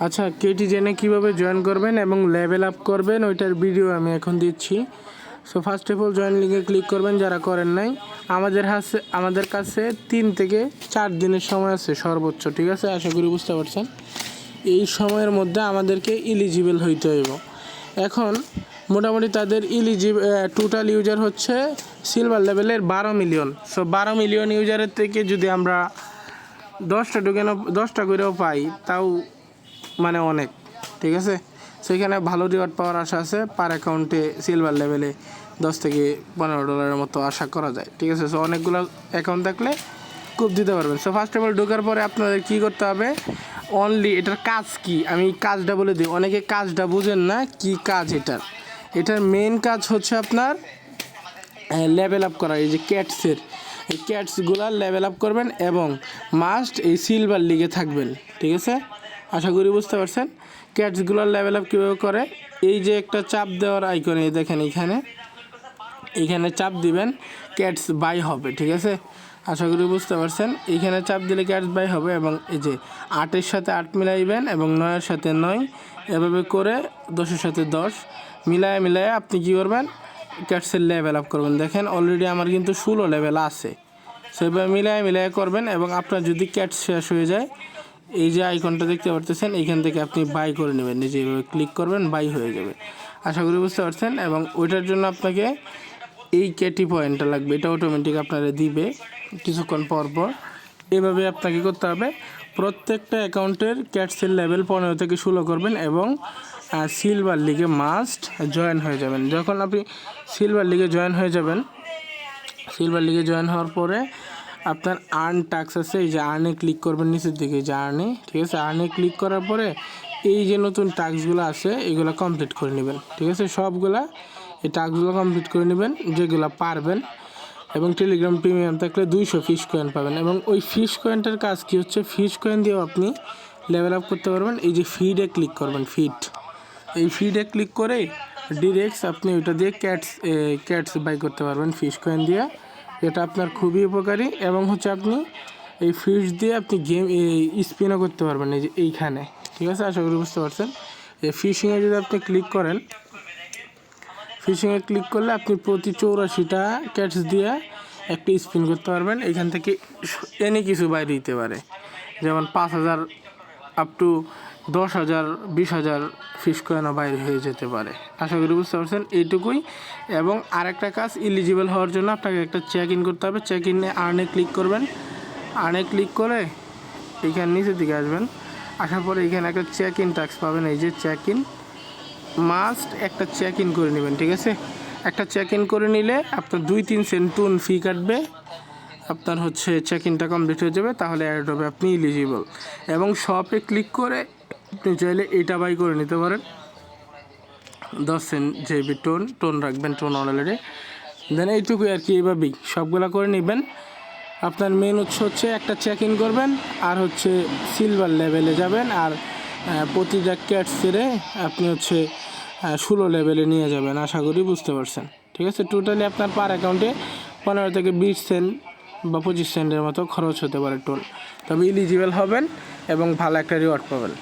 আচ্ছা, কেটিজেনে কীভাবে জয়েন করবেন এবং লেভেল আপ করবেন ওইটার ভিডিও আমি এখন দিচ্ছি। So first of all join লিঙ্কে ক্লিক করবেন যারা করেন নাই। আমাদের কাছে 3 থেকে 4 দিনের সময় আছে সর্বোচ্চ, ঠিক আছে? আশা করি বুঝতে পারছেন। এই সময়ের মধ্যে আমাদেরকে ইলিজিবল হইতে হইব। এখন মোটামুটি তাদের টোটাল ইউজার হচ্ছে সিলভার লেভেলের 12 মিলিয়ন। সো 12 মিলিয়ন ইউজারের থেকে যদি আমরা 10টা করেও পাই তাও মানে অনেক, ঠিক আছে? সেখানে ভালো রিওয়ার্ড পাওয়ার আশা আছে। পার অ্যাকাউন্টে সিলভার লেভেলে $10 থেকে $15 মতো আশা করা যায়, ঠিক আছে? সো অনেকগুলো অ্যাকাউন্ট থাকলে খুব দিতে পারবেন। সো ফার্স্ট অফ অল ঢোকার পরে আপনাদের কী করতে হবে, এটার কাজ কি আমি কাজটা বলে দিই। অনেকে কাজটা বুঝেন না কি কাজ এটার মেন কাজ হচ্ছে আপনার লেভেল আপ করা। এই যে এই ক্যাটসগুলো লেভেল আপ করবেন এবং মাস্ট এই সিলভার লিগে থাকবেন, ঠিক আছে? আশা করি বুঝতে পারছেন। ক্যাটসগুলোর লেভেল আপ কীভাবে করে, এই যে একটা চাপ দেওয়ার আইকনে দেখেন, এইখানে চাপ দিবেন, ক্যাটস বাই হবে, ঠিক আছে? আশা করি বুঝতে পারছেন। এইখানে চাপ দিলে ক্যাটস বাই হবে এবং এই যে 8-এর সাথে 8 মিলাইবেন এবং 9-এর সাথে 9, এভাবে করে 10-এর সাথে 10 মিলায়ে আপনি কী করবেন, ক্যাটসের লেভেল আপ করবেন। দেখেন অলরেডি আমার কিন্তু 16 লেভেল আছে। সেভাবে মিলায়ে করবেন এবং আপনার যদি ক্যাটস শেষ হয়ে যায়, এই যে আইকনটা দেখতে পারতেছেন, এইখান থেকে আপনি বাই করে নেবেন। নিজে এইভাবে ক্লিক করবেন, বাই হয়ে যাবে। আশা করি বুঝতে পারছেন। এবং ওইটার জন্য আপনাকে এই ক্যাটি পয়েন্টটা লাগবে, এটা অটোমেটিক আপনারা দিবে কিছুক্ষণ পর। এভাবে আপনাকে করতে হবে। প্রত্যেকটা অ্যাকাউন্টের ক্যাটসের লেভেল 15 থেকে 16 করবেন এবং সিলভার লিগে মাস্ট জয়েন হয়ে যাবেন। যখন আপনি সিলভার লিগে জয়েন হওয়ার পরে আপনার আর্ন টাস্ক আছে, এই যে আর্নে ক্লিক করবেন নিচের দিকে, এই যে আর্নে, ঠিক আছে? আর্নে ক্লিক করার পরে এই যে নতুন টাস্কগুলো আছে এগুলো কমপ্লিট করে নেবেন, ঠিক আছে? এই টাস্কগুলো কমপ্লিট করে নেবেন যেগুলো পারবেন। এবং টেলিগ্রাম প্রিমিয়াম থাকলে 200 ফিশ কয়েন পাবেন। এবং ওই ফিশ কয়েনটার কাজ কী হচ্ছে, ফিশ কয়েন দিয়েও আপনি লেভেল আপ করতে পারবেন। এই যে ফিডে ক্লিক করবেন, এই ফিডে ক্লিক করে ডিরেক্ট আপনি ওইটা দিয়ে ক্যাটস বাই করতে পারবেন ফিশ কয়েন দিয়ে। এটা আপনার খুবই উপকারী এবং হচ্ছে আপনি এই ফিশ দিয়ে আপনি স্পিনও করতে পারবেন, এই যে এইখানে, ঠিক আছে? আশা করি বুঝতে পারছেন। এই ফিশিংয়ে যদি আপনি ক্লিক করেন, ফিশিংয়ে ক্লিক করলে আপনি প্রতি 84টা ক্যাটস দিয়ে একটা স্পিন করতে পারবেন। এখান থেকে এনি কিছু বাইরে দিতে পারে, যেমন 5000 আপ টু 10,000 20,000 ফিশ কয়েনও বাইরে হয়ে যেতে পারে। আশা করি বুঝতে পারছেন এইটুকুই। এবং আরেকটা কাজ, ইলিজিবল হওয়ার জন্য আপনাকে একটা চেক ইন করতে হবে। চেক ইনে আর্নে ক্লিক করবেন। আর্নে ক্লিক করে এইখানে নিচের দিকে আসবেন। আসার পরে এইখানে একটা চেক ইন টাস্ক পাবেন, এই যে চেক ইন, মাস্ট একটা চেক ইন করে নেবেন, ঠিক আছে? একটা চেক ইন করে নিলে আপনার 2-3 সেন্ট ফি কাটবে, আপনার হচ্ছে চেক ইনটা কমপ্লিট হয়ে যাবে, তাহলে অ্যাড হবে আপনি ইলিজিবল। এবং শপে ক্লিক করে আপনি চাইলে এটা বাই করে নিতে পারেন। 10 সেন্ট জেবি টোন রাখবেন, টোন অলরেডি দেন এইটুকুই আর কি। এইভাবেই সবগুলা করে নেবেন। আপনার মেন হচ্ছে একটা চেক ইন করবেন আর হচ্ছে সিলভার লেভেলে যাবেন, আর প্রতিটা ক্যাট ছেড়ে আপনি হচ্ছে 16 লেভেলে নিয়ে যাবেন। আশা করি বুঝতে পারছেন, ঠিক আছে? টোটালি আপনার পার অ্যাকাউন্টে 15 থেকে 20 সেন্ট বা 25 সেন্টের মতো খরচ হতে পারে টোল। তবে ইলিজিবল হবেন এবং ভালো একটা রিওয়ার্ড পাবেন।